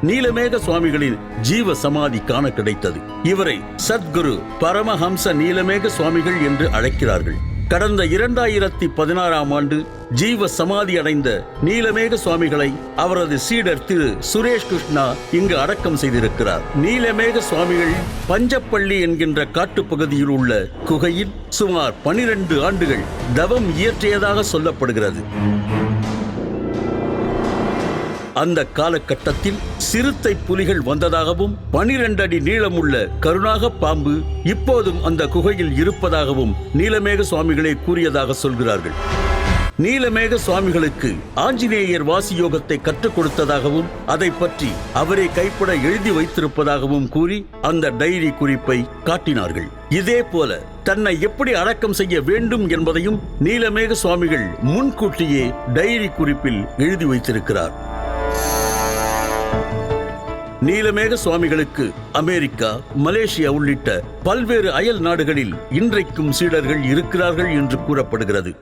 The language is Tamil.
நீலமேக சுவாமிகளின் ஜீவ சமாதி காண கிடைத்தது. இவரை சத்குரு பரமஹம்ச நீலமேக சுவாமிகள் என்று அழைக்கிறார்கள். கடந்த 2016ஆம் ஆண்டு ஜீவ சமாதி அடைந்த நீலமேக சுவாமிகளை அவரது சீடர் திரு சுரேஷ் கிருஷ்ணா இங்கு அடக்கம் செய்திருக்கிறார். நீலமேக சுவாமிகள் பஞ்சப்பள்ளி என்கின்ற காட்டுப்பகுதியில் உள்ள குகையில் சுமார் 12 ஆண்டுகள் தவம் இயற்றியதாக சொல்லப்படுகிறது. அந்த காலகட்டத்தில் சிறுத்தை புலிகள் வந்ததாகவும் 12 அடி நீளமுள்ள கருணாக பாம்பு இப்போதும் அந்த குகையில் இருப்பதாகவும் நீலமேக சுவாமிகளே கூறியதாக சொல்கிறார்கள். நீலமேக சுவாமிகளுக்கு ஆஞ்சநேயர் வாசி யோகத்தை கற்றுக் கொடுத்ததாகவும் அதை பற்றி அவரே கைப்பட எழுதி வைத்திருப்பதாகவும் கூறி அந்த டைரி குறிப்பை காட்டினார்கள். இதே போல தன்னை எப்படி அடக்கம் செய்ய வேண்டும் என்பதையும் நீலமேக சுவாமிகள் முன்கூட்டியே டைரி குறிப்பில் எழுதி வைத்திருக்கிறார். நீலமேக சுவாமிகளுக்கு அமெரிக்கா, மலேசியா உள்ளிட்ட பல்வேறு அயல் நாடுகளில் இன்றைக்கும் சீடர்கள் இருக்கிறார்கள் என்று கூறப்படுகிறது.